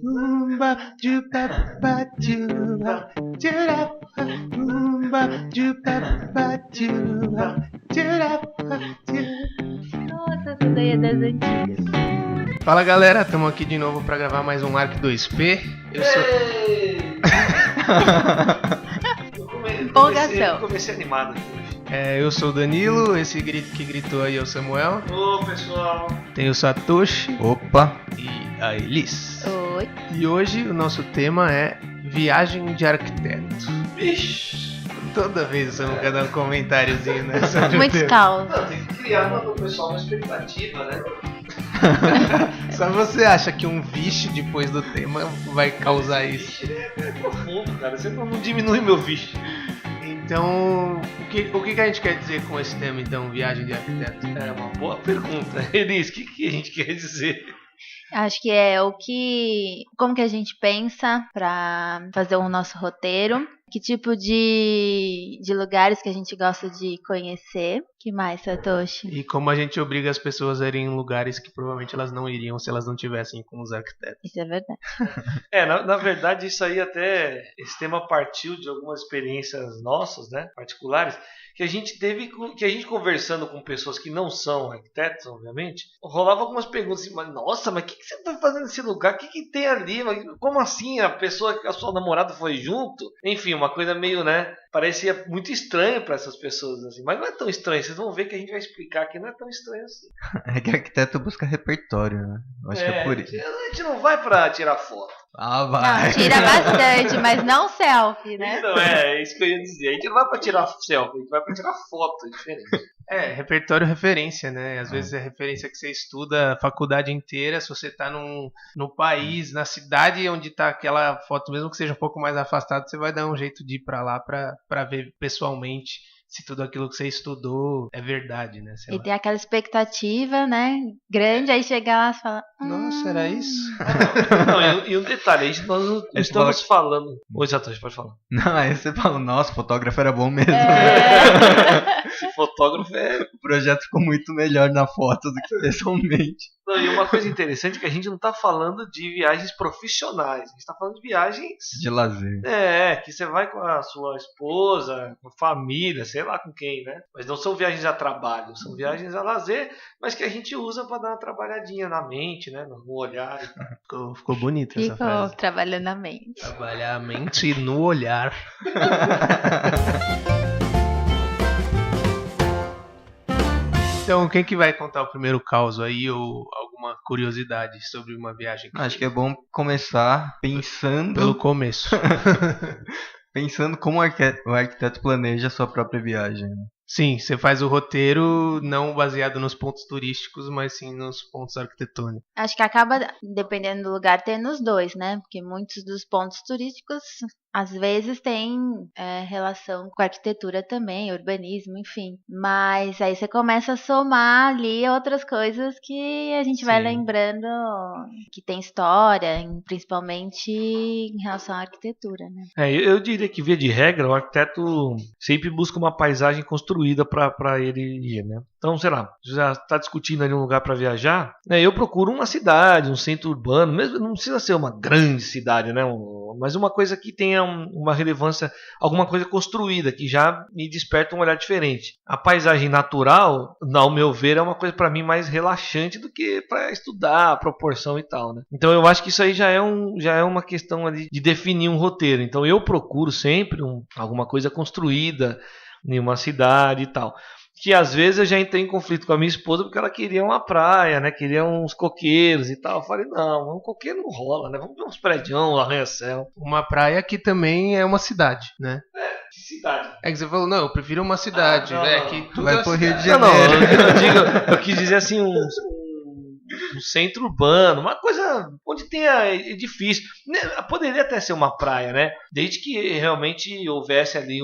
Nossa, essa daí é das antigas. Fala galera, estamos aqui de novo para gravar mais um Arc 2P. Eu sou... Empolgação. Comecei animado aqui hoje. Eu sou o Danilo, esse grito que gritou aí é o Samuel. Ô pessoal. Tem o Satoshi. Opa! E a Elis. Oi. E hoje o nosso tema é viagem de arquiteto. Vixe. Toda vez você não quer dar um comentáriozinho, né? sobre o Muitos tema. caos. Não, tem que criar no pessoal uma expectativa, né? Só você acha que um vixe depois do tema vai causar isso? Vixe, é profundo, cara. Você não diminui meu vixe. Então, o que a gente quer dizer com esse tema, então, viagem de arquiteto? É uma boa pergunta. Elis, o que a gente quer dizer? Acho que é como que a gente pensa pra fazer o nosso roteiro, que tipo de lugares que a gente gosta de conhecer. Que mais, Satoshi? E como a gente obriga as pessoas a irem em lugares que provavelmente elas não iriam se elas não tivessem com os arquitetos. Isso é verdade. Na verdade, isso aí até, esse tema partiu de algumas experiências nossas, né, particulares, que a gente conversando com pessoas que não são arquitetos, obviamente, rolava algumas perguntas assim, mas o que você vai fazendo nesse lugar? O que tem ali? Como assim a sua namorada foi junto? Enfim, uma coisa meio, né, parecia muito estranho para essas pessoas, assim, mas não é tão estranho, vocês vão ver que a gente vai explicar que não é tão estranho assim. É que arquiteto busca repertório, né? Eu acho que é por isso. A gente não vai pra tirar foto. Ah, vai. Não, tira bastante, mas não selfie, né? Então, é isso que eu ia dizer. A gente não vai pra tirar selfie, a gente vai pra tirar foto, é diferente. Repertório referência, né? Às vezes é referência que você estuda a faculdade inteira, se você tá no país, na cidade onde tá aquela foto, mesmo que seja um pouco mais afastado, você vai dar um jeito de ir pra lá pra ver pessoalmente se tudo aquilo que você estudou é verdade, né? Sei E lá. tem aquela expectativa, né? Grande, aí chega lá e fala. Nossa, era isso? Não, e um detalhe, nós não estamos falando. Oi, Satoshi, pode falar. Não, aí você fala, nossa, o fotógrafo era bom mesmo. Esse fotógrafo é. O projeto ficou muito melhor na foto do que pessoalmente. Não, e uma coisa interessante é que a gente não tá falando de viagens profissionais, a gente tá falando de viagens. De lazer. Que você vai com a sua esposa, com a família, sei lá com quem, né? Mas não são viagens a trabalho, são viagens a lazer, mas que a gente usa pra dar uma trabalhadinha na mente, né? No olhar. Ficou bonita essa Ficou frase. trabalhando a mente. Trabalhar a mente no olhar. Então, quem que vai contar o primeiro caos aí ou alguma curiosidade sobre uma viagem? Acho que é bom começar pensando. Pelo começo. Pensando como o arquiteto planeja a sua própria viagem. Sim, você faz o roteiro não baseado nos pontos turísticos, mas sim nos pontos arquitetônicos. Acho que acaba, dependendo do lugar, tendo os dois, né? Porque muitos dos pontos turísticos, às vezes, têm relação com a arquitetura também, urbanismo, enfim. Mas aí você começa a somar ali outras coisas que a gente vai Sim. lembrando que tem história, principalmente em relação à arquitetura, né? Eu diria que, via de regra, o arquiteto sempre busca uma paisagem construída para ele ir, né? Então, sei lá, já está discutindo ali um lugar para viajar, né? Eu procuro uma cidade, um centro urbano, mesmo não precisa ser uma grande cidade, né? Mas uma coisa que tenha uma relevância, alguma coisa construída, que já me desperta um olhar diferente. A paisagem natural, ao meu ver, é uma coisa para mim mais relaxante do que para estudar a proporção e tal, né? Então eu acho que isso aí já é uma questão ali de definir um roteiro. Então eu procuro sempre alguma coisa construída em uma cidade e tal. Que às vezes eu já entrei em conflito com a minha esposa porque ela queria uma praia, né? Queria uns coqueiros e tal. Eu falei, não, um coqueiro não rola, né? Vamos ver uns prédios, arranha-céu. Uma praia que também é uma cidade, né? Que cidade? É que você falou, não, eu prefiro uma cidade, não, né? não. Que Tu tudo vai é pro Rio de cidade. Janeiro. Eu quis dizer assim, um centro urbano, uma coisa onde tenha edifício. Poderia até ser uma praia, né? Desde que realmente houvesse ali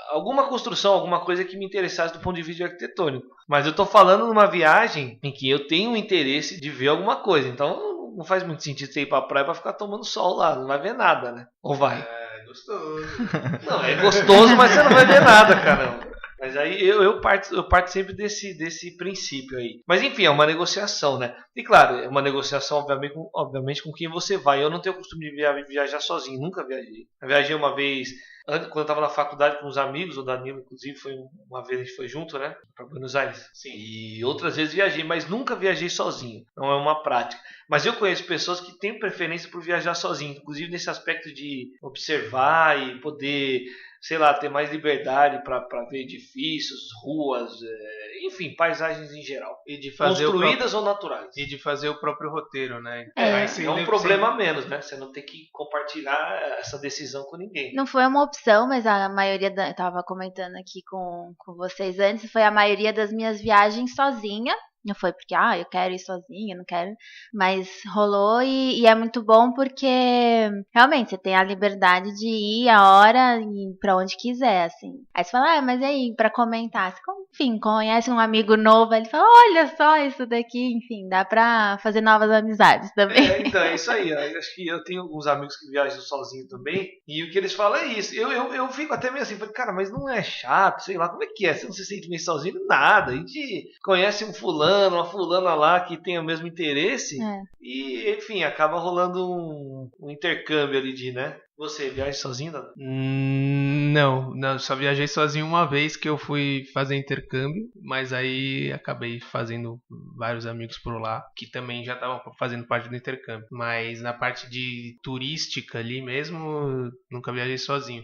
alguma construção, alguma coisa que me interessasse do ponto de vista arquitetônico. Mas eu tô falando numa viagem em que eu tenho um interesse de ver alguma coisa. Então não faz muito sentido você ir pra praia pra ficar tomando sol lá. Não vai ver nada, né? Ou vai? É gostoso. Não, é gostoso, mas você não vai ver nada, caramba. Mas aí eu parto sempre desse princípio aí. Mas enfim, é uma negociação, né? E claro, é uma negociação obviamente com quem você vai. Eu não tenho o costume de viajar sozinho, nunca viajei. Eu viajei uma vez, quando eu estava na faculdade com os amigos, o Danilo inclusive foi uma vez, a gente foi junto, né? Para Buenos Aires. Sim. E outras vezes viajei, mas nunca viajei sozinho. Não é uma prática. Mas eu conheço pessoas que têm preferência por viajar sozinho, inclusive nesse aspecto de observar e poder, sei lá, ter mais liberdade para ver edifícios, ruas, enfim, paisagens em geral. E de fazer construídas ou naturais. E de fazer o próprio roteiro, né? É um problema a menos, né? Você não tem que compartilhar essa decisão com ninguém. Não foi uma opção, mas a maioria eu tava comentando aqui com vocês antes, foi a maioria das minhas viagens sozinha. Não foi porque, eu quero ir sozinha, não quero. Mas rolou e é muito bom porque realmente você tem a liberdade de ir a hora e pra onde quiser, assim. Aí você fala, mas e aí, pra comentar? Você, enfim, conhece um amigo novo, aí ele fala, olha só isso daqui, enfim, dá pra fazer novas amizades também. Então, é isso aí. Eu acho que eu tenho alguns amigos que viajam sozinho também, e o que eles falam é isso. Eu fico até meio assim, cara, mas não é chato, sei lá, como é que é? Você não se sente meio sozinho? Nada. A gente conhece um fulano, uma fulana lá que tem o mesmo interesse e, enfim, acaba rolando um intercâmbio ali né? Você viaja sozinho, Dada? Não, só viajei sozinho uma vez que eu fui fazer intercâmbio, mas aí acabei fazendo vários amigos por lá, que também já estavam fazendo parte do intercâmbio. Mas na parte de turística ali mesmo, nunca viajei sozinho.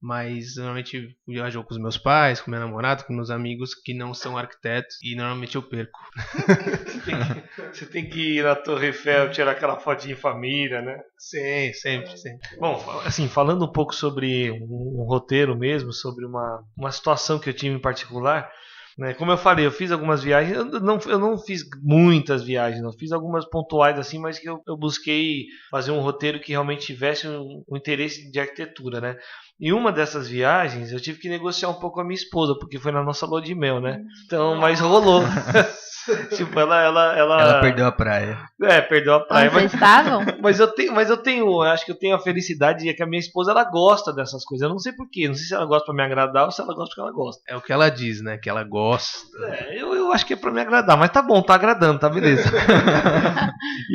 Mas normalmente viajo com os meus pais, com minha namorada, com meus amigos que não são arquitetos, e normalmente eu perco. Você tem que ir na Torre Eiffel, tirar aquela fotinha em família, né? Sim, sempre. Bom, assim, falando um pouco sobre um roteiro mesmo, sobre uma situação que eu tive em particular, né? Como eu falei, eu fiz algumas viagens, eu não fiz muitas viagens, não fiz algumas pontuais assim, mas que eu busquei fazer um roteiro que realmente tivesse um interesse de arquitetura, né? E uma dessas viagens eu tive que negociar um pouco com a minha esposa, porque foi na nossa lua de mel, né? Então, mas rolou. Tipo, ela perdeu a praia. Perdeu a praia. Onde vocês estavam? Mas eu acho que eu tenho a felicidade de que a minha esposa, ela gosta dessas coisas. Eu não sei porquê, não sei se ela gosta pra me agradar ou se ela gosta porque ela gosta. É o que ela diz, né? Que ela gosta. Eu acho que é pra me agradar, mas tá bom, tá agradando, tá beleza.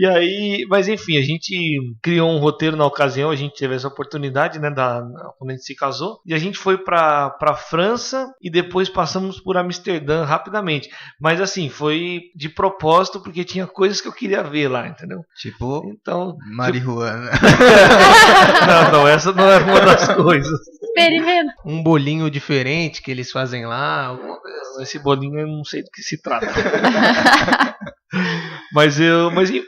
E aí, mas enfim, a gente criou um roteiro na ocasião, a gente teve essa oportunidade, né, quando a gente se casou, e a gente foi pra França e depois passamos por Amsterdã rapidamente. Mas assim, foi de propósito porque tinha coisas que eu queria ver lá, entendeu? Tipo, então, marihuana. Não, essa não é uma das coisas. Experimenta. Um bolinho diferente que eles fazem lá. Esse bolinho eu não sei do que se trata. Mas,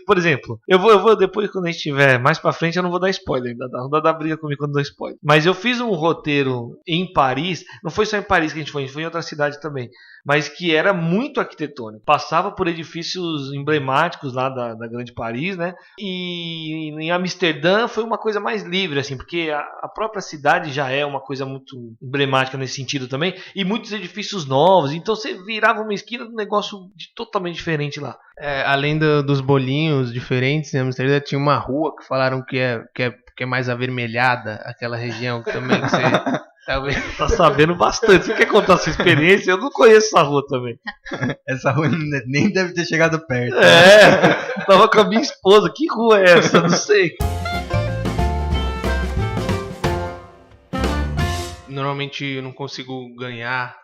por exemplo, eu vou depois, quando a gente estiver mais pra frente, eu não vou dar spoiler, não dá briga comigo quando dou spoiler. Mas eu fiz um roteiro em Paris, não foi só em Paris que a gente foi em outra cidade também, mas que era muito arquitetônico. Passava por edifícios emblemáticos lá da grande Paris, né? E em Amsterdã foi uma coisa mais livre, assim, porque a própria cidade já é uma coisa muito emblemática nesse sentido também, e muitos edifícios novos, então você virava uma esquina de um negócio totalmente diferente lá. Além dos bolinhos diferentes, em Amsterdã tinha uma rua que falaram que é mais avermelhada, aquela região que também que você talvez tá sabendo bastante. Você quer contar a sua experiência? Eu não conheço essa rua também. Essa rua nem deve ter chegado perto. Tava com a minha esposa. Que rua é essa? Não sei. Normalmente eu não consigo ganhar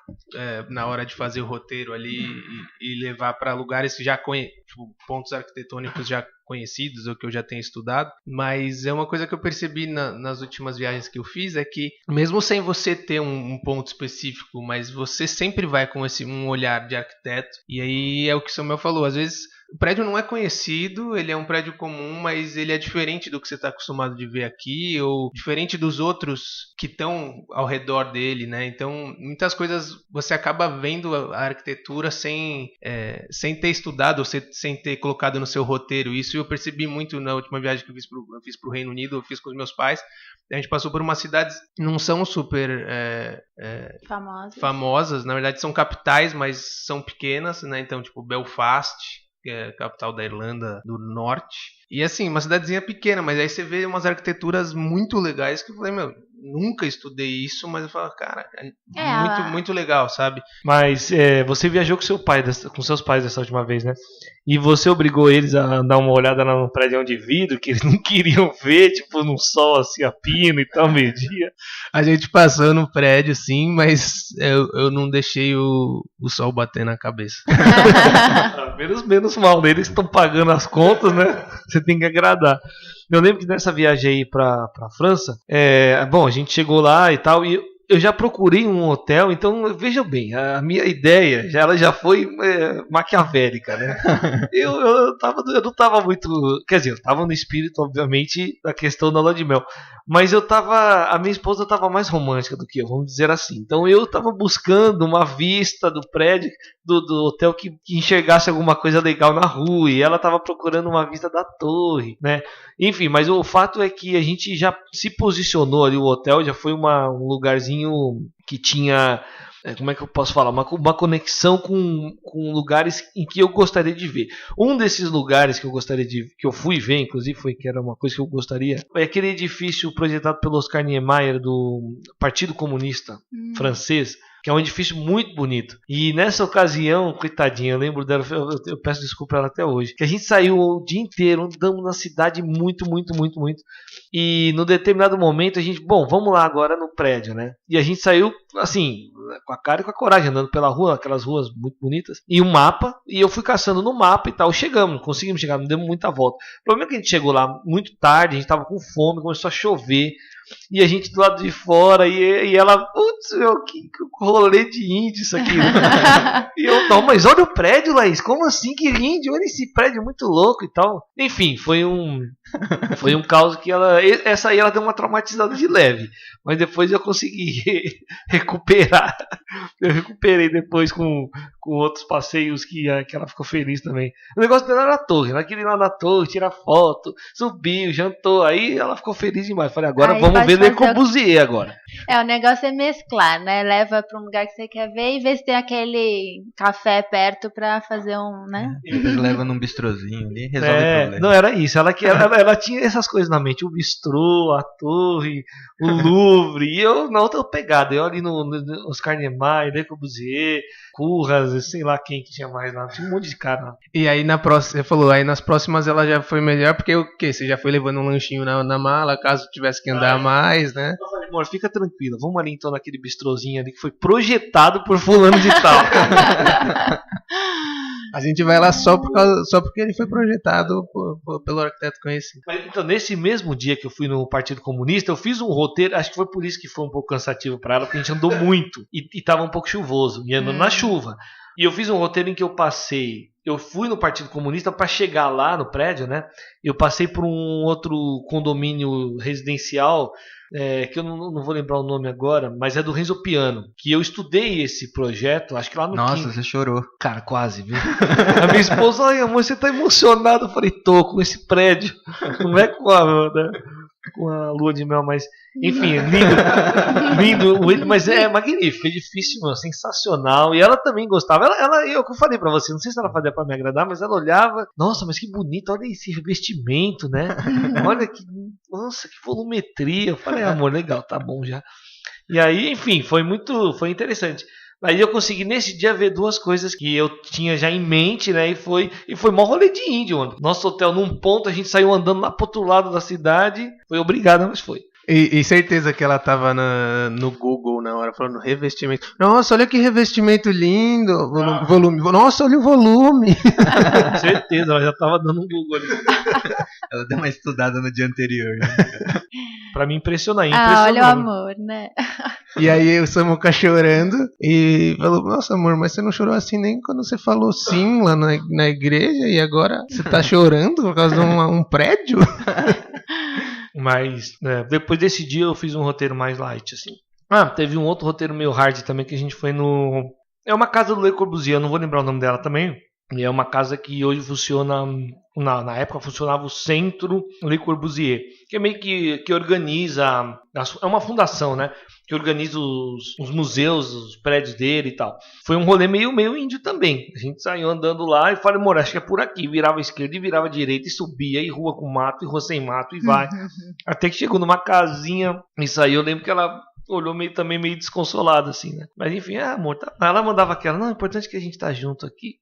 na hora de fazer o roteiro ali e levar para lugares que já tipo, pontos arquitetônicos já conhecidos ou que eu já tenho estudado, mas é uma coisa que eu percebi nas últimas viagens que eu fiz, é que mesmo sem você ter um ponto específico, mas você sempre vai com um olhar de arquiteto, e aí é o que o Samuel falou, às vezes o prédio não é conhecido, ele é um prédio comum, mas ele é diferente do que você está acostumado de ver aqui, ou diferente dos outros que estão ao redor dele, né? Então, muitas coisas você acaba vendo a arquitetura sem ter estudado, ou sem ter colocado no seu roteiro. Isso eu percebi muito na última viagem que eu fiz para o Reino Unido, eu fiz com os meus pais. A gente passou por umas cidades que não são super famosas, na verdade são capitais, mas são pequenas, né? Então, tipo, Belfast, que é a capital da Irlanda do Norte. E assim, uma cidadezinha pequena, mas aí você vê umas arquiteturas muito legais que eu falei, nunca estudei isso, mas eu falo, cara, muito legal, sabe? Mas você viajou com seu pai, com seus pais dessa última vez, né? E você obrigou eles a dar uma olhada lá no prédio de vidro, que eles não queriam ver, tipo, num sol assim, a pino e tal, meio-dia. A gente passou no prédio, sim, mas eu não deixei o sol bater na cabeça. menos mal, né? Eles estão pagando as contas, né? Você tem que agradar. Eu lembro que nessa viagem aí pra França, bom, a gente chegou lá e tal, e eu já procurei um hotel, então veja bem, a minha ideia ela já foi maquiavélica, né? Eu não tava muito. Quer dizer, eu tava no espírito, obviamente, da questão da lua de mel. Mas a minha esposa estava mais romântica do que eu, vamos dizer assim. Então eu estava buscando uma vista do prédio, do hotel que enxergasse alguma coisa legal na rua. E ela estava procurando uma vista da torre, né? Enfim, mas o fato é que a gente já se posicionou ali, o hotel já foi um lugarzinho que tinha, como é que eu posso falar, uma conexão com lugares em que eu gostaria de ver. Um desses lugares que eu fui ver, inclusive, que era uma coisa que eu gostaria, é aquele edifício projetado pelo Oscar Niemeyer do Partido Comunista francês, que é um edifício muito bonito. E nessa ocasião, coitadinha, eu lembro dela, eu peço desculpa a ela até hoje, que a gente saiu o dia inteiro, andamos na cidade muito. E no determinado momento a gente, vamos lá agora no prédio, né? E a gente saiu, assim, com a cara e com a coragem, andando pela rua, aquelas ruas muito bonitas, e um mapa, e eu fui caçando no mapa e tal, conseguimos chegar, não demos muita volta. O problema é que a gente chegou lá muito tarde, a gente tava com fome, começou a chover, e a gente do lado de fora, e ela, putz, que rolê de índio isso aqui. E eu, não, mas olha o prédio, Laís, como assim que índio? Olha esse prédio muito louco e tal. Enfim, foi um caos que essa aí ela deu uma traumatizada de leve, mas depois eu consegui recuperar. Eu recuperei depois com outros passeios que ela ficou feliz também. O negócio dela era a torre, ela queria ir lá na torre, tirar foto, subiu, jantou, aí ela ficou feliz demais. Falei, agora vamos ver Le Corbusier agora. O negócio é mesclar, né? Leva para um lugar que você quer ver e vê se tem aquele café perto para fazer né? Eles levam num bistrozinho ali, resolve o problema. Não, era isso, ela tinha essas coisas na mente, o bistrô, a torre, o Louvre, e eu na outra pegada, eu ali no Oscar Niemeyer, Le Corbusier, Curras, sei lá quem que tinha mais lá, tinha um monte de cara lá. E aí você falou, aí nas próximas ela já foi melhor, porque você já foi levando um lanchinho na mala, caso tivesse que andar mais, né? Eu falei, amor, fica tranquila, vamos ali então naquele bistrozinho ali que foi projetado por fulano de tal. A gente vai lá só porque ele foi projetado pelo arquiteto conhecido. Mas, então, nesse mesmo dia que eu fui no Partido Comunista, eu fiz um roteiro, acho que foi por isso que foi um pouco cansativo para ela, porque a gente andou muito e tava um pouco chuvoso, e andando na chuva. E eu fiz um roteiro em que eu fui no Partido Comunista para chegar lá no prédio, né? Eu passei por um outro condomínio residencial, que eu não vou lembrar o nome agora, mas é do Renzo Piano, que eu estudei esse projeto, acho que lá no Nossa, você chorou. Cara, quase, viu? A minha esposa, ai amor, você tá emocionado? Eu falei, tô, com esse prédio. Não é com a lua de mel, mas enfim, lindo, mas é magnífico, é difícil, sensacional. E ela também gostava. Eu falei pra você, não sei se ela fazia pra me agradar, mas ela olhava, nossa, mas que bonito, olha esse revestimento, né? Olha nossa, que volumetria. Eu falei, amor, legal, tá bom já. E aí, enfim, foi interessante. Aí eu consegui nesse dia ver duas coisas que eu tinha já em mente, né? E foi mó rolê de índio, mano. Nosso hotel num ponto, a gente saiu andando lá pro outro lado da cidade. Foi obrigado, mas foi. E certeza que ela tava no Google na hora falando revestimento. Nossa, olha que revestimento lindo. Volume. Nossa, olha o volume. Certeza, ela já tava dando um Google ali. Ela deu uma estudada no dia anterior. Pra me impressionar. Olha o amor, né? E aí o Samuca chorando e falou, nossa amor, mas você não chorou assim nem quando você falou sim lá na igreja e agora você tá chorando por causa de um prédio? Mas depois desse dia eu fiz um roteiro mais light, assim. Teve um outro roteiro meio hard também que a gente foi no... É uma casa do Le Corbusier, eu não vou lembrar o nome dela também. E é uma casa que hoje funciona, na época funcionava o Centro Le Corbusier, que é meio que organiza, é uma fundação, né? Que organiza os museus, os prédios dele e tal. Foi um rolê meio índio também. A gente saiu andando lá e falei, amor, acho que é por aqui. Virava à esquerda e virava à direita e subia, e rua com mato, e rua sem mato, e vai. Até que chegou numa casinha, isso aí eu lembro que ela olhou também meio desconsolada, assim, né? Mas enfim, amor, tá. Ela mandava aquela, não, o importante é que a gente tá junto aqui.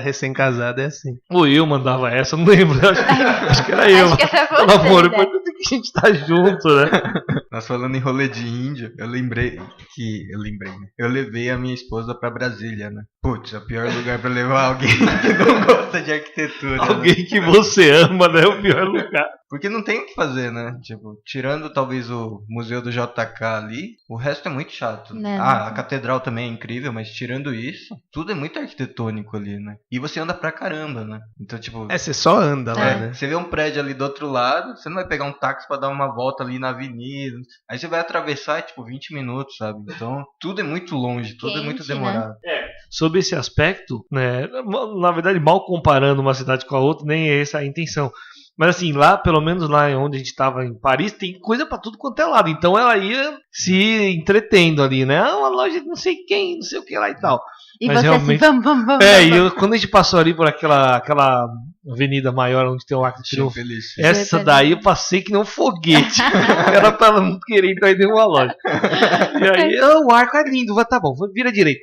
Recém-casado é assim. Ou eu mandava essa, não lembro. Acho que era eu. Acho que era você, Pelo amor, o né? importante é que a gente tá junto, né? Nós falando em rolê de índio, eu lembrei, né? Eu levei a minha esposa pra Brasília, né? Putz, é o pior lugar pra levar alguém que não gosta de arquitetura. Né? Alguém que você ama, né? É o pior lugar. Porque não tem o que fazer, né? Tipo, tirando talvez o museu do JK ali, o resto é muito chato. Não. A catedral também é incrível, mas tirando isso, tudo é muito arquitetônico ali, né? E você anda pra caramba, né? Então, tipo... Você só anda lá, né? Você vê um prédio ali do outro lado, você não vai pegar um táxi pra dar uma volta ali na avenida. Aí você vai atravessar, tipo, 20 minutos, sabe? Então, tudo é muito longe, tudo é muito Quente, né? demorado. Sobre esse aspecto, né? Na verdade, mal comparando uma cidade com a outra, nem é essa a intenção. Mas assim, lá, pelo menos lá onde a gente estava em Paris, tem coisa pra tudo quanto é lado. Então ela ia se entretendo ali, né? Uma loja de não sei quem, não sei o que lá e tal. E Mas você realmente... assim, vamos. E quando a gente passou ali por aquela avenida maior onde tem o Arco de Triunfo, Feliz. essa daí eu passei que nem um foguete. Era pra não querer entrar em nenhuma loja. E aí, o arco é lindo, tá bom, vira direito.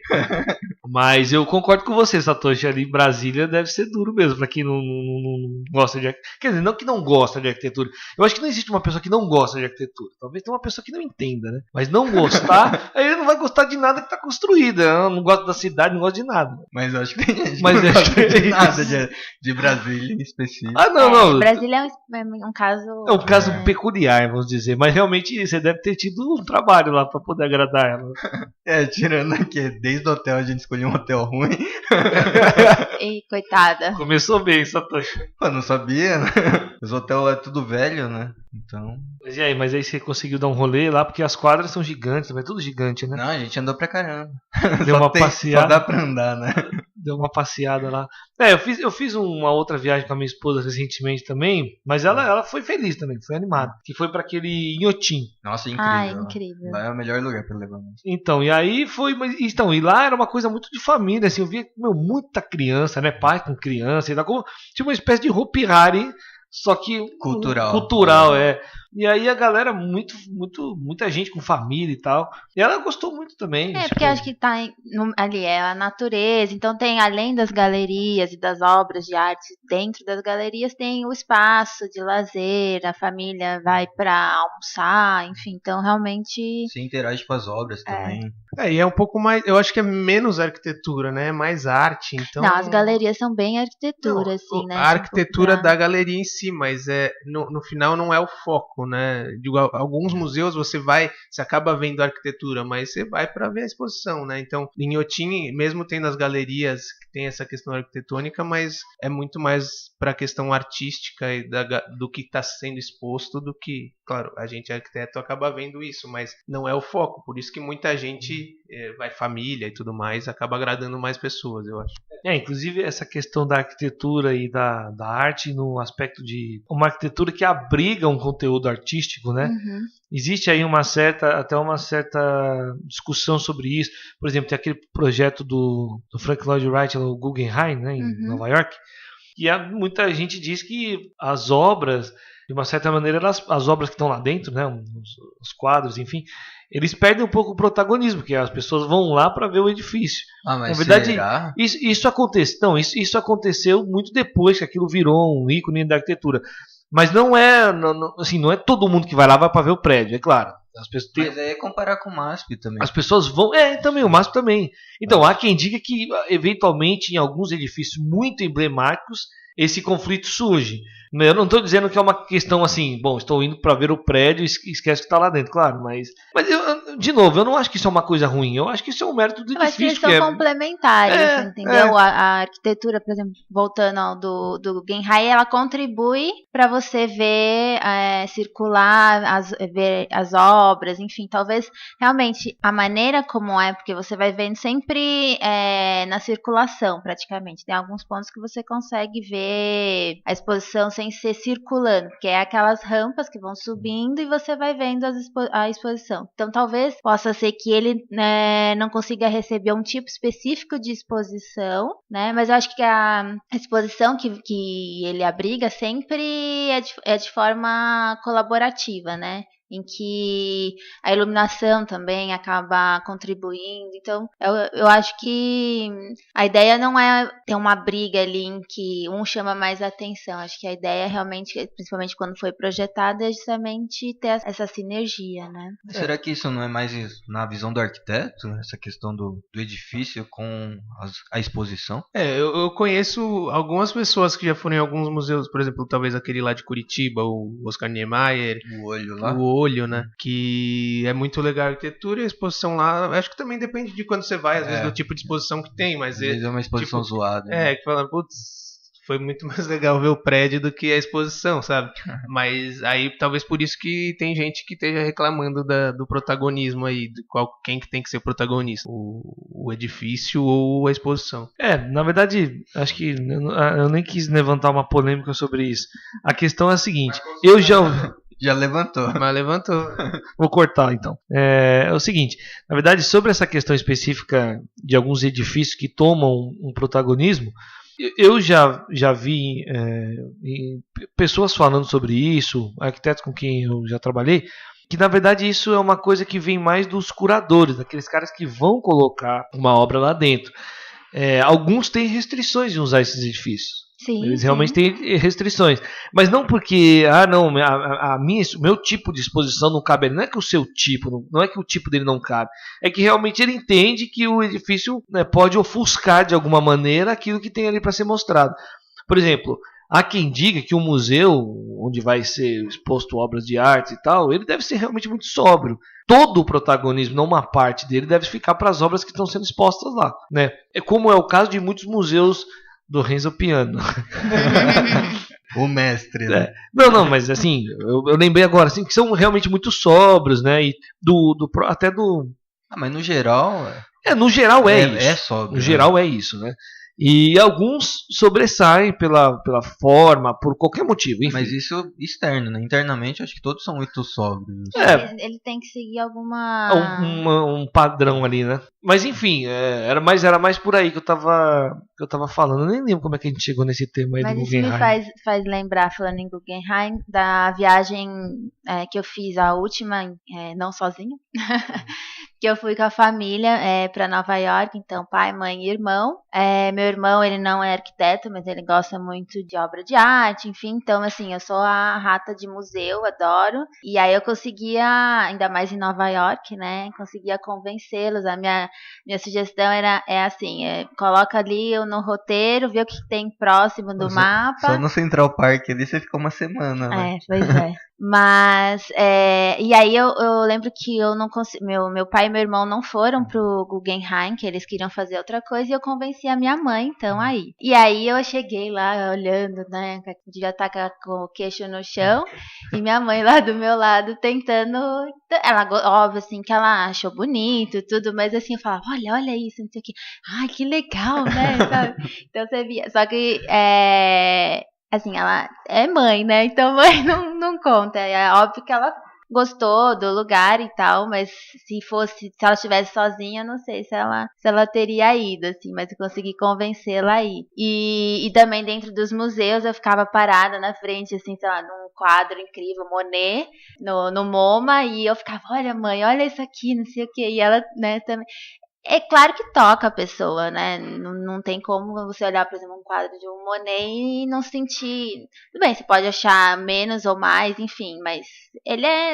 Mas eu concordo com você, Satoshi, ali em Brasília deve ser duro mesmo, pra quem não gosta de arquitetura. Quer dizer, não que não gosta de arquitetura. Eu acho que não existe uma pessoa que não gosta de arquitetura. Talvez tenha uma pessoa que não entenda, né? Mas não gostar, aí ele não vai gostar de nada que tá construído. Eu não gosto da cidade, não gosto de nada. Mas eu acho que tem gente Mas que não acho gosta que de nada de Brasília em específico. Ah, não. Brasília é um caso... É um caso peculiar, vamos dizer. Mas realmente você deve ter tido um trabalho lá pra poder agradar ela. Tirando aqui, desde o hotel a gente escolheu um hotel ruim. Ei, coitada. Começou bem, Satoshi. Pô, não sabia, né? Os hotéis lá é tudo velho, né? Então... Mas aí você conseguiu dar um rolê lá, porque as quadras são gigantes, é tudo gigante, né? Não, a gente andou pra caramba. Deu uma Só passeada. dá pra andar, né? Deu uma passeada lá. Eu fiz uma outra viagem com a minha esposa recentemente também, mas ela foi feliz também, foi animada. Que foi pra aquele Inhotim. Nossa, incrível. Ai, incrível. Lá é o melhor lugar pra levar. Então, e aí foi. Então, e lá era uma coisa muito de família, assim, eu via muita criança, né? Pai com criança, e tal, como, tipo uma espécie de Hopi Hari, só que cultural, é. E aí a galera, muita gente com família e tal. E ela gostou muito também. Porque acho que tá ali é a natureza. Então tem, além das galerias e das obras de arte, dentro das galerias tem o espaço de lazer, a família vai pra almoçar, enfim. Então realmente... Você interage com as obras também. E é um pouco mais... Eu acho que é menos arquitetura, né? É mais arte, então... Não, as galerias são bem arquitetura, assim, né? A arquitetura da galeria em si, mas no final não é o foco, né? Alguns museus você acaba vendo a arquitetura, mas você vai para ver a exposição, né? Então, em Inhotim, mesmo tendo as galerias que tem essa questão arquitetônica, mas é muito mais para a questão artística e do que está sendo exposto do que, claro, a gente arquiteto acaba vendo isso, mas não é o foco. Por isso que muita gente vai família e tudo mais, acaba agradando mais pessoas, eu acho. Inclusive essa questão da arquitetura e da arte no aspecto de uma arquitetura que abriga um conteúdo artístico, né? Uhum. Existe aí até uma certa discussão sobre isso. Por exemplo, tem aquele projeto do Frank Lloyd Wright no Guggenheim, né, em Nova York, e muita gente diz que as obras, de uma certa maneira, as obras que estão lá dentro, né, os quadros, enfim, eles perdem um pouco o protagonismo, porque as pessoas vão lá para ver o edifício. Mas na verdade, será? Isso aconteceu muito depois que aquilo virou um ícone da arquitetura. Mas não é todo mundo que vai lá para ver o prédio, é claro. Mas aí é comparar com o MASP também. As pessoas vão... também, o MASP também. Então, há quem diga que, eventualmente, em alguns edifícios muito emblemáticos, esse conflito surge. Eu não estou dizendo que é uma questão assim, bom, estou indo para ver o prédio e esquece que está lá dentro, claro, mas de novo, eu não acho que isso é uma coisa ruim, eu acho que isso é um mérito do Eu acho que eles edifício. são complementares, entendeu? A arquitetura, por exemplo, voltando ao do Guggenheim, ela contribui para você ver, circular, ver as obras, enfim, talvez realmente a maneira como é, porque você vai vendo sempre na circulação, praticamente. Tem alguns pontos que você consegue ver a exposição sem ser circulando, porque é aquelas rampas que vão subindo e você vai vendo a exposição. Então, talvez possa ser que ele não consiga receber um tipo específico de exposição, né? Mas eu acho que a exposição que ele abriga sempre é de forma colaborativa, né? Em que a iluminação também acaba contribuindo. Então, eu acho que a ideia não é ter uma briga ali em que um chama mais atenção. Acho que a ideia realmente, principalmente quando foi projetada, é justamente ter essa sinergia, né? Será que isso não é mais na visão do arquiteto? Essa questão do edifício com a exposição? Eu conheço algumas pessoas que já foram em alguns museus, por exemplo, talvez aquele lá de Curitiba, o Oscar Niemeyer. O olho lá? O olho, né? Que é muito legal a arquitetura e a exposição lá. Acho que também depende de quando você vai, às vezes do tipo de exposição que tem, mas às vezes é uma exposição tipo, zoada. Né? Que fala, putz, foi muito mais legal ver o prédio do que a exposição, sabe? Mas aí talvez por isso que tem gente que esteja reclamando do protagonismo aí, de quem que tem que ser o protagonista, o edifício ou a exposição. Na verdade, acho que eu nem quis levantar uma polêmica sobre isso. A questão é a seguinte, eu já levantou. Mas levantou. Vou cortar então. É o seguinte, na verdade, sobre essa questão específica de alguns edifícios que tomam um protagonismo, eu já vi pessoas falando sobre isso, arquitetos com quem eu já trabalhei, que na verdade isso é uma coisa que vem mais dos curadores, daqueles caras que vão colocar uma obra lá dentro. Alguns têm restrições em usar esses edifícios. Sim, eles realmente têm restrições. Mas não porque, o meu tipo de exposição não cabe. Não é que o seu tipo, não é que o tipo dele não cabe. É que realmente ele entende que o edifício pode ofuscar de alguma maneira aquilo que tem ali para ser mostrado. Por exemplo, há quem diga que o museu, onde vai ser exposto obras de arte e tal, ele deve ser realmente muito sóbrio. Todo o protagonismo, não uma parte dele, deve ficar para as obras que estão sendo expostas lá, né? Como é o caso de muitos museus do Renzo Piano. O mestre, né? Não, mas assim, eu lembrei agora, assim, que são realmente muito sóbrios, né? E até do... mas no geral... no geral é isso. É sóbrio. No geral é isso, né? E alguns sobressaem pela forma, por qualquer motivo. Enfim. Mas isso externo, né? Internamente, acho que todos são muito sóbrios. Ele tem que seguir um padrão ali, né? Mas enfim, era mais por aí que eu tava falando. Eu nem lembro como é que a gente chegou nesse tema aí do Guggenheim. Mas isso me faz lembrar, falando em Guggenheim, da viagem que eu fiz, a última, não sozinha, que eu fui com a família para Nova York, então pai, mãe e irmão. Meu irmão, ele não é arquiteto, mas ele gosta muito de obra de arte, enfim, então assim, eu sou a rata de museu, adoro, e aí eu conseguia, ainda mais em Nova York, né, conseguia convencê-los. A minha sugestão é assim, coloca ali no roteiro, vê o que tem próximo do mapa. Só no Central Park ali você fica uma semana, né? Pois é. Mas, e aí eu lembro que eu não consegui, meu pai e meu irmão não foram pro Guggenheim, que eles queriam fazer outra coisa, e eu convenci a minha mãe, então, aí. E aí eu cheguei lá, olhando, né, já tá com o queixo no chão, e minha mãe lá do meu lado, tentando, ela, óbvio, assim, que ela achou bonito, tudo, mas assim, eu falava, olha isso, não sei o que, ai, que legal, né, sabe? Então você via, só que, assim, ela é mãe, né? Então mãe não conta. É óbvio que ela gostou do lugar e tal, mas se ela estivesse sozinha, eu não sei se ela teria ido, assim, mas eu consegui convencê-la a ir. E também dentro dos museus eu ficava parada na frente, assim, sei lá, num quadro incrível, Monet, no MoMA, e eu ficava, olha mãe, olha isso aqui, não sei o que, e ela, né, também. É claro que toca a pessoa, né? Não tem como você olhar, por exemplo, um quadro de um Monet e não sentir. Tudo bem, você pode achar menos ou mais, enfim, mas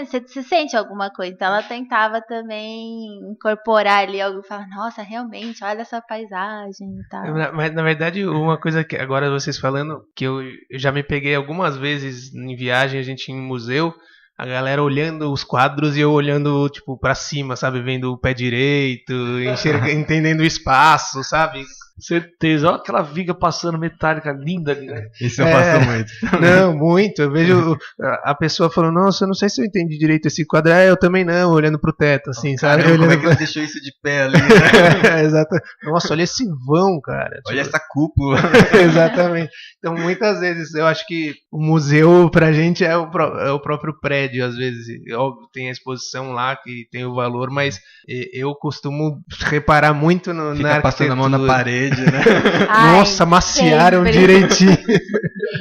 você sente alguma coisa. Então ela tentava também incorporar ali algo e falar, nossa, realmente, olha essa paisagem e tal. Mas na verdade, uma coisa que agora vocês falando, que eu já me peguei algumas vezes em viagem, a gente em museu. A galera olhando os quadros e eu olhando, tipo, pra cima, sabe? Vendo o pé direito, entendendo o espaço, sabe? Certeza. Olha aquela viga passando metálica linda ali, né? Isso eu faço muito. Não, muito. Eu vejo a pessoa falando, nossa, eu não sei se eu entendi direito esse quadro. Eu também não, olhando pro teto, assim, sabe? Caramba, como é que pra... ele deixou isso de pé ali, né? Exato. Nossa, olha esse vão, cara. Olha essa cúpula. Exatamente. Então, muitas vezes, eu acho que o museu, pra gente, é o próprio prédio, às vezes. Óbvio, tem a exposição lá, que tem o valor, mas eu costumo reparar muito na Fica passando a mão na parede, né? Ai, nossa, maciaram sempre. direitinho.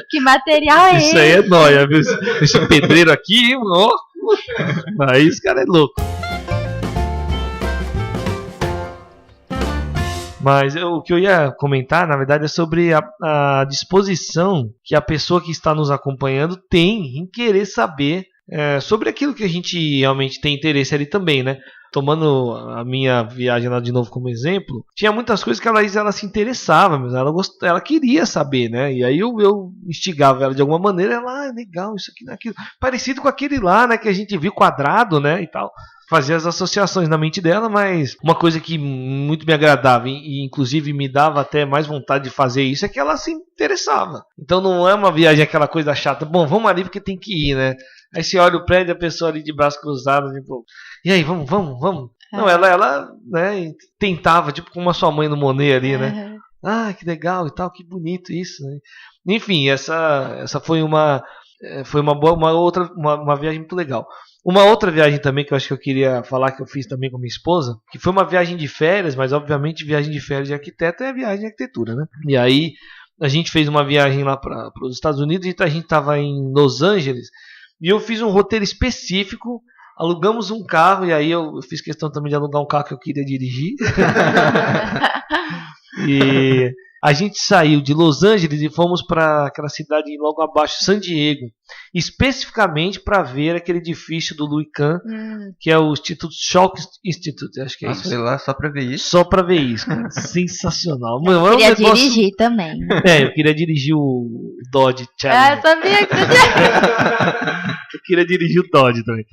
Que material é Isso esse? aí é nóia, viu? Esse pedreiro aqui, ó. Aí esse cara é louco. Mas o que eu ia comentar, na verdade, é sobre a disposição que a pessoa que está nos acompanhando tem em querer saber sobre aquilo que a gente realmente tem interesse ali também, né? Tomando a minha viagem lá de novo como exemplo, tinha muitas coisas que ela se interessava, mas ela queria saber, né? E aí eu instigava ela de alguma maneira, ela, legal, isso aqui, aquilo. Parecido com aquele lá, né, que a gente viu quadrado, né, e tal. Fazia as associações na mente dela, mas uma coisa que muito me agradava e inclusive me dava até mais vontade de fazer isso é que ela se interessava. Então não é uma viagem aquela coisa chata, bom, vamos ali porque tem que ir, né? Aí você olha o prédio, a pessoa ali de braços cruzados, tipo, e aí, vamos. Não, ela né, tentava, tipo como a sua mãe no Monet ali, né? Ah, que legal e tal, que bonito isso, né? Enfim, essa foi uma viagem muito legal. Uma outra viagem também que eu acho que eu queria falar que eu fiz também com minha esposa, que foi uma viagem de férias, mas obviamente viagem de férias de arquiteto é viagem de arquitetura, né? E aí a gente fez uma viagem lá para os Estados Unidos e a gente estava em Los Angeles e eu fiz um roteiro específico, alugamos um carro e aí eu fiz questão também de alugar um carro que eu queria dirigir. E a gente saiu de Los Angeles e fomos para aquela cidade logo abaixo, San Diego, especificamente para ver aquele edifício do Louis Kahn, que é o Instituto Schock Institute, acho que é isso. Sei lá, só para ver isso. Só para ver isso, cara. Sensacional. Eu queria dirigir também. Eu queria dirigir o Dodge Challenger. Eu sabia que você Eu queria dirigir o Dodge também.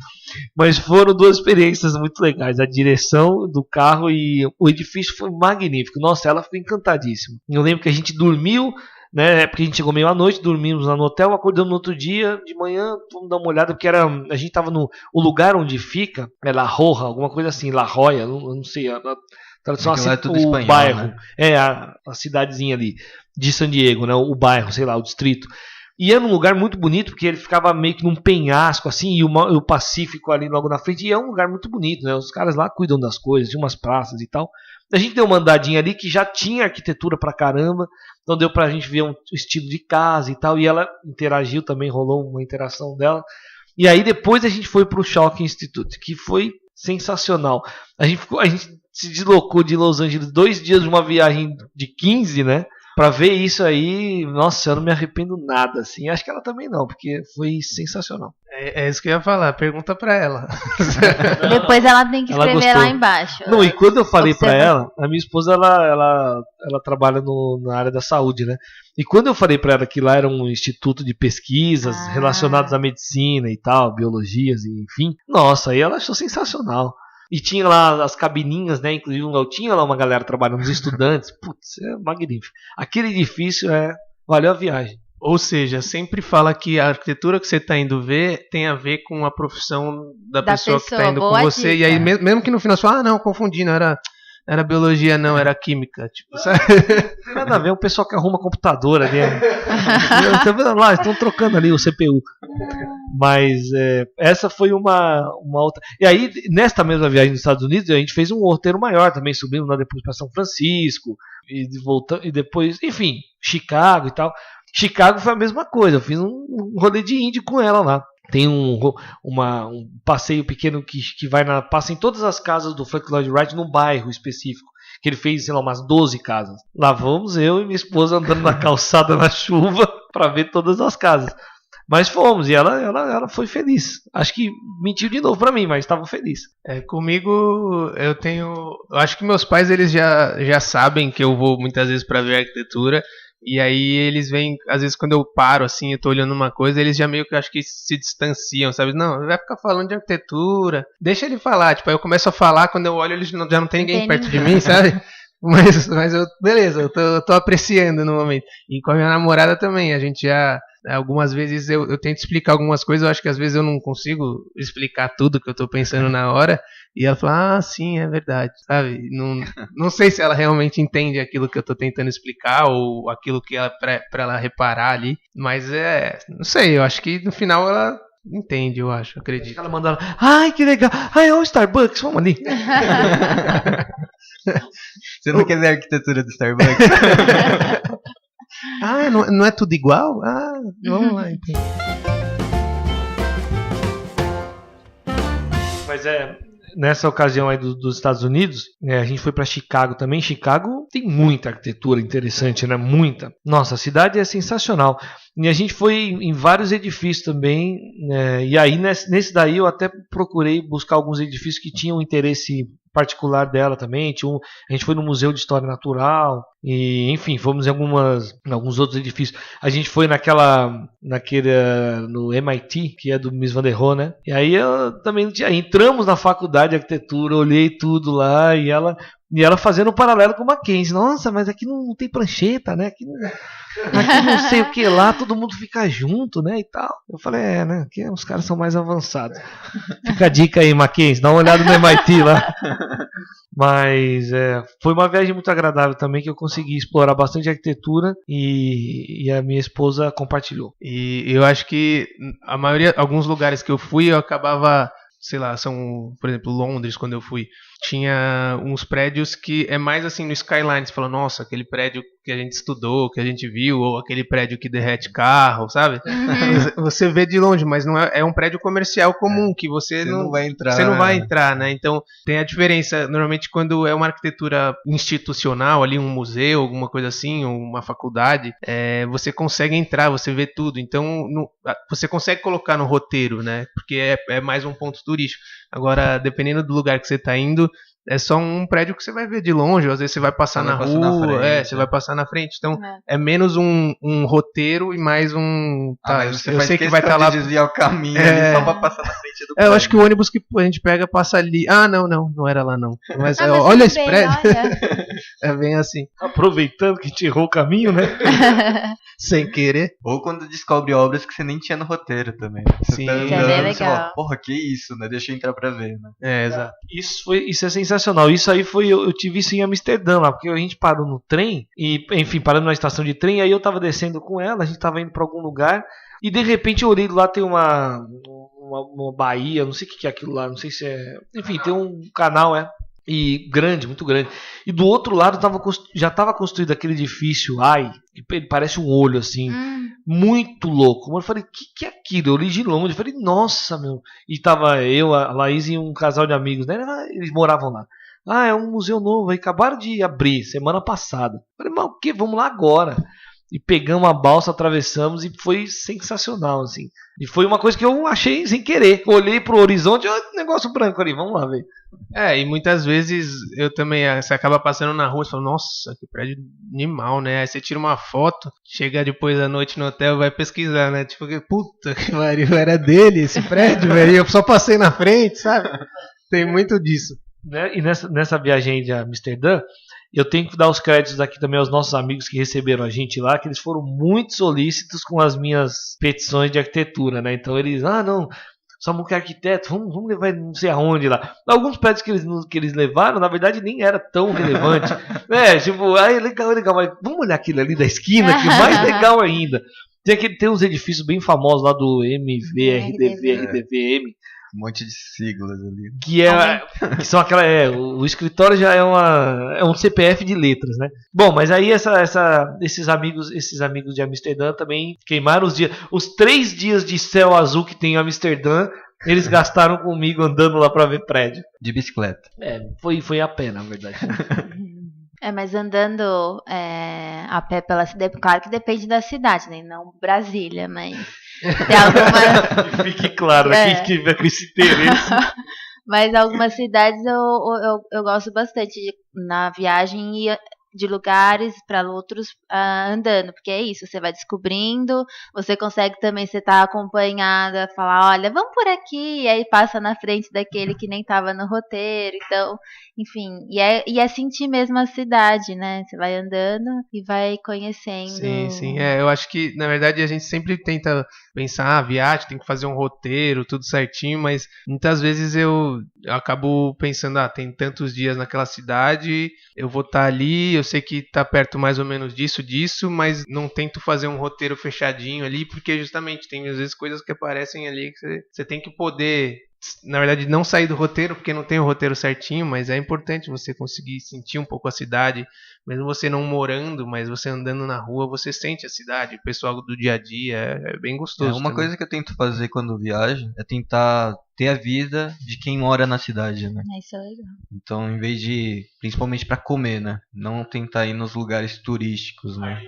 Mas foram duas experiências muito legais. A direção do carro e o edifício foi magnífico. Nossa, ela foi encantadíssima. Eu lembro que a gente dormiu, né? Porque a gente chegou meio à noite, dormimos lá no hotel, acordamos no outro dia, de manhã, vamos dar uma olhada, porque a gente estava no o lugar onde fica, é La Roja, alguma coisa assim, La Joya, não sei, a tradução assim, é tudo o espanhol, bairro, né? a cidadezinha ali de San Diego, né? O bairro, sei lá, o distrito. E era um lugar muito bonito, porque ele ficava meio que num penhasco, assim, e o Pacífico ali logo na frente, e é um lugar muito bonito, né? Os caras lá cuidam das coisas, de umas praças e tal. A gente deu uma andadinha ali que já tinha arquitetura pra caramba, então deu pra gente ver um estilo de casa e tal, e ela interagiu também, rolou uma interação dela. E aí depois a gente foi pro Schock Institute, que foi sensacional. A gente se deslocou de Los Angeles 2 dias de uma viagem de 15, né? Pra ver isso aí, nossa, eu não me arrependo nada, assim. Acho que ela também não, porque foi sensacional. É isso que eu ia falar, pergunta pra ela. Depois ela tem que Ela escrever gostou. lá embaixo. Não, e quando eu falei pra Observa. ela, a minha esposa, ela trabalha na área da saúde, né? E quando eu falei pra ela que lá era um instituto de pesquisas relacionadas à medicina e tal, biologias e enfim, nossa, aí ela achou sensacional. E tinha lá as cabininhas, né? Inclusive tinha lá uma galera trabalhando, os estudantes. Putz, é magnífico. Aquele edifício valeu a viagem. Ou seja, sempre fala que a arquitetura que você está indo ver tem a ver com a profissão da pessoa que está indo com boa você. dica. E aí, mesmo que no final você fala, não, confundi, não era biologia, não, era química. Tipo, sabe? Não tem nada a ver, o pessoal que arruma computador ali. Tá vendo lá, estão trocando ali o CPU. Mas essa foi uma outra. E aí, nesta mesma viagem nos Estados Unidos, a gente fez um roteiro maior também, subindo lá depois para São Francisco, e voltando, e depois, enfim, Chicago e tal. Chicago foi a mesma coisa, eu fiz um rolê de índio com ela lá. Tem um passeio pequeno que passa em todas as casas do Frank Lloyd Wright num bairro específico. Que ele fez, sei lá, umas 12 casas. Lá vamos eu e minha esposa andando na calçada na chuva para ver todas as casas. Mas fomos, e ela foi feliz. Acho que mentiu de novo pra mim, mas estava feliz. Comigo, eu acho que meus pais, eles já sabem que eu vou muitas vezes pra ver arquitetura. E aí eles vêm, às vezes quando eu paro assim, eu tô olhando uma coisa, eles já meio que, acho que se distanciam, sabe? Não, ele vai ficar falando de arquitetura, deixa ele falar. Tipo, aí eu começo a falar, quando eu olho, já não tem ninguém perto de mim, sabe? Mas beleza, eu tô apreciando no momento. E com a minha namorada também, a gente já... Algumas vezes eu tento explicar algumas coisas, eu acho que às vezes eu não consigo explicar tudo que eu tô pensando na hora, e ela fala, sim, é verdade, sabe? Não sei se ela realmente entende aquilo que eu tô tentando explicar, ou aquilo que pra ela reparar ali, mas não sei, eu acho que no final ela entende, eu acho, acredito. Acho que ela mandou, ai, que legal, ai, o Starbucks, vamos ali. Você não quer ver a arquitetura do Starbucks? Não é tudo igual? Vamos lá então. Mas nessa ocasião aí dos Estados Unidos, a gente foi para Chicago também. Chicago tem muita arquitetura interessante, né? Muita. Nossa, a cidade é sensacional. E a gente foi em vários edifícios também. E aí nesse daí eu até procurei buscar alguns edifícios que tinham interesse particular dela também. A gente foi no Museu de História Natural e, enfim, fomos em alguns outros edifícios. A gente foi no MIT, que é do Mies van der Rohe, né? E aí eu também entramos na faculdade de arquitetura, olhei tudo lá e ela fazendo um paralelo com o Mackenzie. Nossa, mas aqui não tem prancheta, né? Aqui não sei o que lá, todo mundo fica junto, né? E tal. Eu falei, né? Aqui os caras são mais avançados. Fica a dica aí, Mackenzie, dá uma olhada no MIT lá. Mas foi uma viagem muito agradável também, que eu consegui explorar bastante arquitetura e a minha esposa compartilhou. E eu acho que alguns lugares que eu fui, eu acabava, sei lá, por exemplo, Londres, quando eu fui, tinha uns prédios que é mais assim no skyline, você fala, nossa, aquele prédio que a gente estudou, que a gente viu, ou aquele prédio que derrete carro, sabe? Você vê de longe, mas não é um prédio comercial comum, que você não vai entrar. Você não vai entrar, né? Então tem a diferença, normalmente quando é uma arquitetura institucional, ali um museu, alguma coisa assim, ou uma faculdade, você consegue entrar, você vê tudo, então você consegue colocar no roteiro, né? Porque é mais um ponto turístico. Agora, dependendo do lugar que você está indo, é só um prédio que você vai ver de longe, ou às vezes você vai passar na rua, você vai passar na frente, então é menos um roteiro e mais um... mas você eu sei que vai estar lá desviar o caminho ali só pra passar na frente do prédio. Eu acho que o ônibus que a gente pega passa ali. Não era lá não. Mas olha esse prédio. É bem assim. Aproveitando que a gente errou o caminho, né? Sem querer. Ou quando descobre obras que você nem tinha no roteiro também. Sim. Tá andando, é legal. Você fala, porra, que isso, né? Deixa eu entrar pra ver, né? Exato. Isso é sensacional. Isso aí eu tive isso em Amsterdã lá, porque a gente parou no trem e, enfim, parando na estação de trem, aí eu tava descendo com ela, a gente tava indo pra algum lugar e de repente eu olhei lá, tem uma baía, não sei o que é aquilo lá, não sei se é... Enfim, tem um canal, e grande, muito grande. E do outro lado já estava construído aquele edifício, que parece um olho assim, muito louco. Eu falei, que é aquilo? Eu olhei de longe, eu falei, nossa, meu. E tava eu, a Laís e um casal de amigos, né? Eles moravam lá. É um museu novo, aí acabaram de abrir semana passada. Eu falei, mas o que? Vamos lá agora. E pegamos a balsa, atravessamos e foi sensacional, assim. E foi uma coisa que eu achei sem querer. Eu olhei pro horizonte, negócio branco ali, vamos lá ver. E muitas vezes eu também, você acaba passando na rua e fala, nossa, que prédio animal, né? Aí você tira uma foto, chega depois da noite no hotel e vai pesquisar, né? Tipo, puta que pariu, era dele esse prédio, velho. Eu só passei na frente, sabe? Tem muito disso. E nessa viagem de Amsterdã, eu tenho que dar os créditos aqui também aos nossos amigos que receberam a gente lá, que eles foram muito solícitos com as minhas petições de arquitetura, né? Então eles, não, somos que arquiteto, vamos levar não sei aonde lá. Alguns prédios que eles levaram, na verdade, nem era tão relevante. Legal, mas vamos olhar aquilo ali da esquina, que mais legal ainda. Tem uns edifícios bem famosos lá do MVRDV, RDVM, Um monte de siglas ali. Que são aquela. O escritório já é um CPF de letras, né? Bom, mas aí esses amigos de Amsterdã também queimaram os dias. Os 3 dias de céu azul que tem em Amsterdã, eles gastaram comigo andando lá pra ver prédio. De bicicleta. Foi a pé, na verdade. Mas andando a pé pela cidade, claro que depende da cidade, né? Não Brasília, mas tem alguma... Fique claro, quem tiver com esse interesse. Mas algumas cidades eu gosto bastante na viagem e de lugares para outros andando, porque é isso, você vai descobrindo, você consegue também, você tá acompanhada, falar, olha, vamos por aqui, e aí passa na frente daquele que nem tava no roteiro, então, enfim, e é sentir mesmo a cidade, né, você vai andando e vai conhecendo. Sim, eu acho que, na verdade, a gente sempre tenta pensar, viagem, tem que fazer um roteiro, tudo certinho, mas muitas vezes eu acabo pensando, tem tantos dias naquela cidade, eu vou estar ali, eu sei que tá perto mais ou menos disso, mas não tento fazer um roteiro fechadinho ali, porque justamente tem às vezes coisas que aparecem ali que você tem que poder, na verdade, não sair do roteiro, porque não tem o roteiro certinho, mas é importante você conseguir sentir um pouco a cidade, mesmo você não morando, mas você andando na rua, você sente a cidade, o pessoal do dia a dia, é bem gostoso. Uma coisa que eu tento fazer quando viajo é tentar ter a vida de quem mora na cidade, né? Isso é legal. Então, em vez de, principalmente pra comer, né? Não tentar ir nos lugares turísticos, né?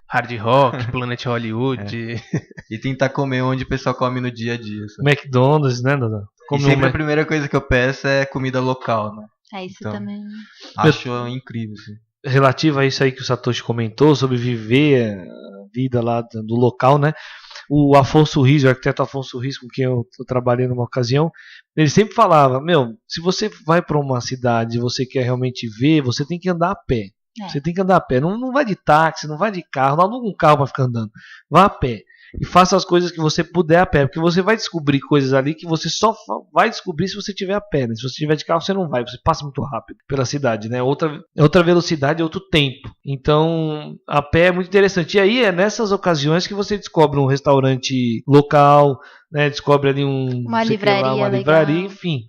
Hard Rock, Planet Hollywood. E tentar comer onde o pessoal come no dia a dia. Sabe? McDonald's, né, Dada? E sempre a primeira coisa que eu peço é comida local, né? Isso então, também. Acho incrível, assim. Relativo a isso aí que o Satoshi comentou, sobre viver a vida lá do local, né? O Afonso Riz, o arquiteto Afonso Riz, com quem eu trabalhei numa ocasião, ele sempre falava, se você vai para uma cidade e você quer realmente ver, você tem que andar a pé. Você tem que andar a pé. Não vai de táxi, não vai de carro, não aluga um carro para ficar andando. Vá a pé. E faça as coisas que você puder a pé, porque você vai descobrir coisas ali que você só vai descobrir se você tiver a pé, né? Se você tiver de carro, você não vai, você passa muito rápido pela cidade, né? Outra velocidade, outro tempo. Então, a pé é muito interessante. E aí é nessas ocasiões que você descobre um restaurante local, né? Descobre ali uma livraria, enfim.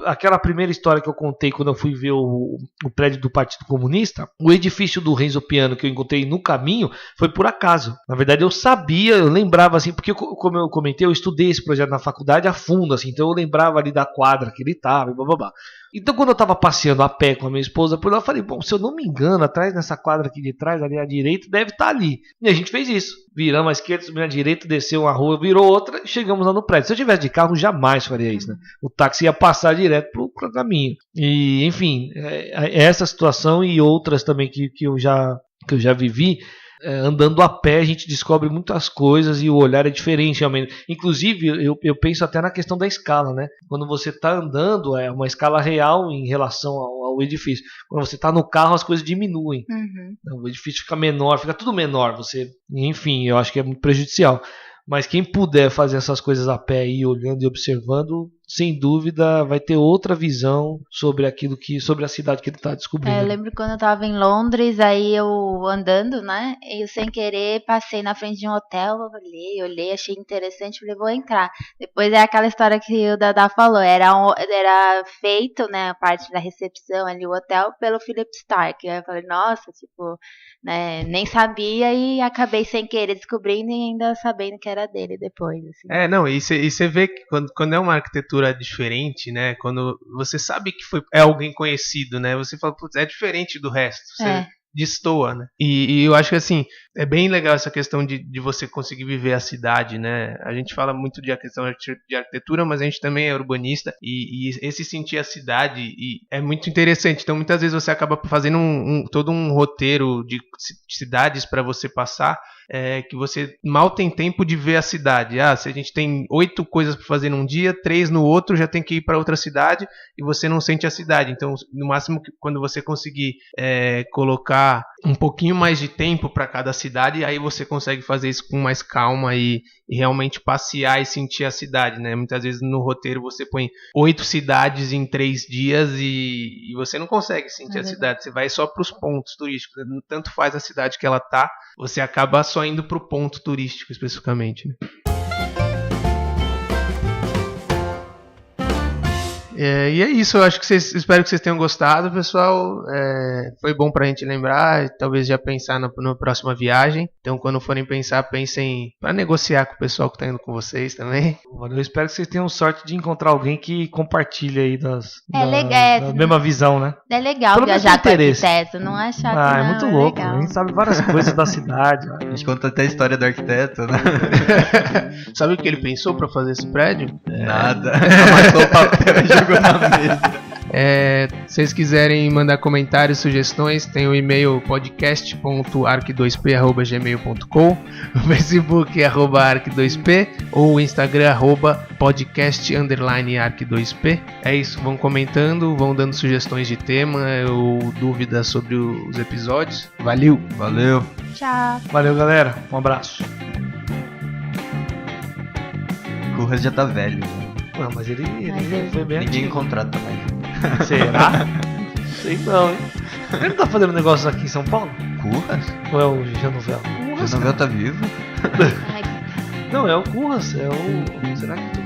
Aquela primeira história que eu contei quando eu fui ver o prédio do Partido Comunista, o edifício do Renzo Piano que eu encontrei no caminho foi por acaso. Na verdade eu lembrava assim, porque como eu comentei, eu estudei esse projeto na faculdade a fundo, assim, então eu lembrava ali da quadra que ele estava e blá blá blá. Então quando eu estava passeando a pé com a minha esposa por lá, eu falei, bom, se eu não me engano, atrás nessa quadra aqui de trás, ali à direita, deve estar ali. E a gente fez isso. Viramos à esquerda, subimos à direita, desceu uma rua, virou outra e chegamos lá no prédio. Se eu tivesse de carro, jamais faria isso, né? O táxi ia passar direto pro caminho. E, enfim, essa situação e outras também que eu já vivi, andando a pé a gente descobre muitas coisas e o olhar é diferente realmente. Inclusive eu penso até na questão da escala, né? Quando você está andando é uma escala real em relação ao edifício. Quando você está no carro as coisas diminuem. O edifício fica menor, fica tudo menor. Enfim, eu acho que é muito prejudicial. Mas quem puder fazer essas coisas a pé e olhando e observando, sem dúvida vai ter outra visão sobre sobre a cidade que ele está descobrindo. Eu lembro quando eu estava em Londres, aí eu andando, né? E eu sem querer passei na frente de um hotel, olhei, achei interessante, falei, vou entrar. Depois é aquela história que o Dada falou, era feito, né, a parte da recepção ali, o hotel, pelo Philip Stark. Aí eu falei, nossa, tipo, né, nem sabia e acabei sem querer descobrindo e ainda sabendo que era dele depois. Assim. E você vê que quando é uma arquitetura diferente, né? Quando você sabe que é alguém conhecido, né? Você fala, putz, é diferente do resto. Você destoa, né? E eu acho que assim, é bem legal essa questão de você conseguir viver a cidade, né? A gente fala muito de questão de arquitetura, mas a gente também é urbanista e esse sentir a cidade é muito interessante. Então muitas vezes você acaba fazendo todo um roteiro de cidades para você passar, que você mal tem tempo de ver a cidade. Se a gente tem 8 coisas para fazer num dia, 3 no outro, já tem que ir para outra cidade e você não sente a cidade. Então, no máximo, quando você conseguir colocar um pouquinho mais de tempo para cada cidade, aí você consegue fazer isso com mais calma e realmente passear e sentir a cidade, né? Muitas vezes no roteiro você põe 8 cidades em 3 dias e você não consegue sentir a cidade. Você vai só para os pontos turísticos. Tanto faz a cidade que ela tá, você acaba só indo para o ponto turístico especificamente, né? E é isso, eu acho que espero que vocês tenham gostado, pessoal. Foi bom pra gente lembrar, talvez já pensar na próxima viagem. Então, quando forem pensar, pensem pra negociar com o pessoal que tá indo com vocês também. Eu espero que vocês tenham sorte de encontrar alguém que compartilhe aí da mesma visão, né? É legal Pelo menos viajar com interesse. arquiteto, não é chato, É não, muito louco. legal. A gente sabe várias coisas da cidade. A gente conta até a história do arquiteto, né? Sabe o que ele pensou pra fazer esse prédio? Nada. Amassou o papel e jogou na mesa. Se vocês quiserem mandar comentários, sugestões, tem o e-mail podcast.arc2p@gmail.com, o Facebook @arc2p ou o Instagram @podcast_arc2p. É isso, vão comentando, vão dando sugestões de tema ou dúvidas sobre os episódios. Valeu! Tchau. Valeu, galera. Um abraço. O Curras já tá velho. Não, mas ele ele- foi bem Ninguém antigo. contrata mais. Será? Sei não, hein? Ele não tá fazendo negócio aqui em São Paulo? Curras? Ou é o Janovel? O Novel tá vivo? Ai, Não, é o Curras. É o... Será que...